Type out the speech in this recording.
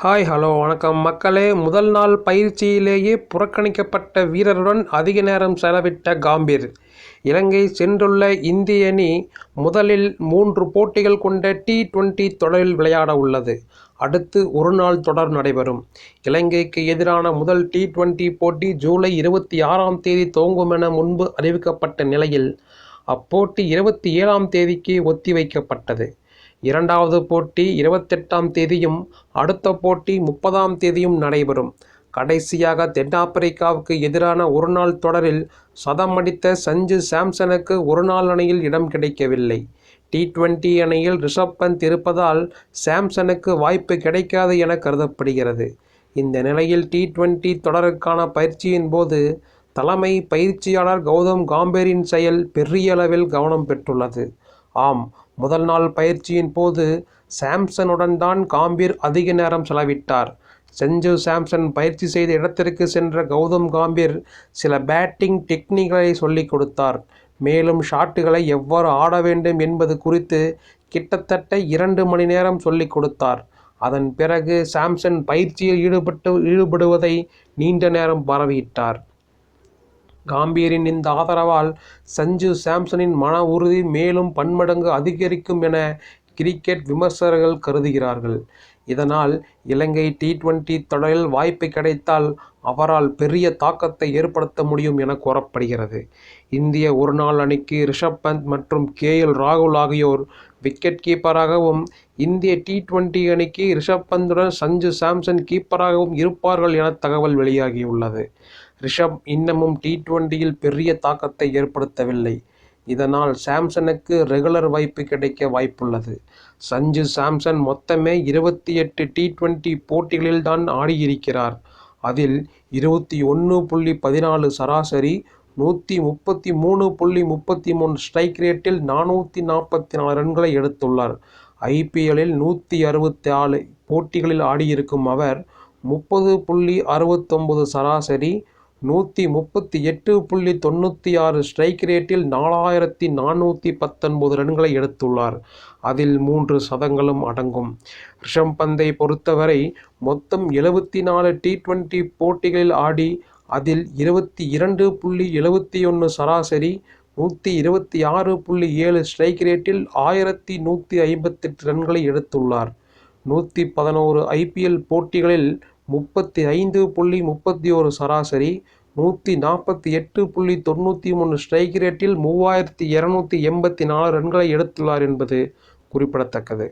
Hi hello வணக்கம் மக்களே. முதல் நாள் பயிற்சியிலேயே புறக்கணிக்கப்பட்ட வீரருடன் அதிக நேரம் செலவிட்ட காம்பீர். இலங்கை சென்றுள்ள இந்திய அணி முதலில் 3 போட்டிகள் கொண்ட T20 தொடரில் விளையாட உள்ளது. அடுத்து ஒருநாள் தொடர் நடைபெறும். இலங்கைக்கு எதிரான முதல் T20 போட்டி ஜூலை 26ஆம் தேதி துவங்குமென முன்பு அறிவிக்கப்பட்ட நிலையில் அப்போட்டி 27ஆம் தேதிக்கு ஒத்திவைக்கப்பட்டது. இரண்டாவது போட்டி 28ஆம் தேதியும் அடுத்த போட்டி 30ஆம் தேதியும் நடைபெறும். கடைசியாக தென்னாப்பிரிக்காவுக்கு எதிரான ஒருநாள் தொடரில் சதம் அடித்த சஞ்சு சாம்சனுக்கு ஒருநாள் அணியில் இடம் கிடைக்கவில்லை. T20 அணியில் ரிஷப் பந்த் இருப்பதால் சாம்சனுக்கு வாய்ப்பு கிடைக்காது என கருதப்படுகிறது. இந்த நிலையில் T20 தொடருக்கான பயிற்சியின் போது தலைமை பயிற்சியாளர் கௌதம் காம்பீரின் செயல் பெரிய அளவில் கவனம் பெற்றுள்ளது. ஆம், முதல் நாள் பயிற்சியின் போது சாம்சனுடன் தான் காம்பீர் அதிக நேரம் செலவிட்டார். சஞ்சு சாம்சன் பயிற்சி செய்த இடத்திற்கு சென்ற கௌதம் காம்பீர் சில பேட்டிங் டெக்னிக்களை சொல்லிக் கொடுத்தார். மேலும் ஷாட்டுகளை எவ்வாறு ஆட வேண்டும் என்பது குறித்து கிட்டத்தட்ட 2 மணி நேரம் சொல்லிக் கொடுத்தார். அதன் பிறகு சாம்சன் பயிற்சியில் ஈடுபடுவதை நீண்ட நேரம் பார்வையிட்டார். காம்பீரின் இந்த ஆதரவால் சஞ்சு சாம்சனின் மன உறுதி மேலும் பன்மடங்கு அதிகரிக்கும் என கிரிக்கெட் விமர்சகர்கள் கருதுகிறார்கள். இதனால் இலங்கை T20 தொடரில் வாய்ப்பு கிடைத்தால் அவரால் பெரிய தாக்கத்தை ஏற்படுத்த முடியும் என கூறப்படுகிறது. இந்திய ஒருநாள் அணிக்கு ரிஷப் பந்த் மற்றும் KL ராகுல் ஆகியோர் விக்கெட் கீப்பராகவும், இந்திய T20 அணிக்கு ரிஷப் பந்துடன் சஞ்சு சாம்சன் கீப்பராகவும் இருப்பார்கள் என தகவல் வெளியாகியுள்ளது. ரிஷப் இன்னமும் T20யில் பெரிய தாக்கத்தை ஏற்படுத்தவில்லை. இதனால் சாம்சனுக்கு ரெகுலர் வாய்ப்பு கிடைக்க வாய்ப்புள்ளது. சஞ்சு சாம்சன் மொத்தமே 28 T20 போட்டிகளில் தான் ஆடியிருக்கிறார். அதில் 21.14 சராசரி, 133.33 ஸ்ட்ரைக் ரேட்டில் 444 ரன்களை எடுத்துள்ளார். IPLல் 164 போட்டிகளில் ஆடியிருக்கும் அவர் 30.69 சராசரி, 138.96 ஸ்ட்ரைக் ரேட்டில் 4419 ரன்களை எடுத்துள்ளார். அதில் 3 சதங்களும் அடங்கும். ரிஷப் பந்தை பொறுத்தவரை மொத்தம் 74 T20 போட்டிகளில் ஆடி அதில் 22.71 சராசரி, 126.7 ஸ்ட்ரைக் ரேட்டில் 1158 ரன்களை எடுத்துள்ளார். 111 IPL போட்டிகளில் 35.31 சராசரி, 148.93 ஸ்ட்ரைக் ரேட்டில் 3284 ரன்களை எடுத்துள்ளார் என்பது குறிப்பிடத்தக்கது.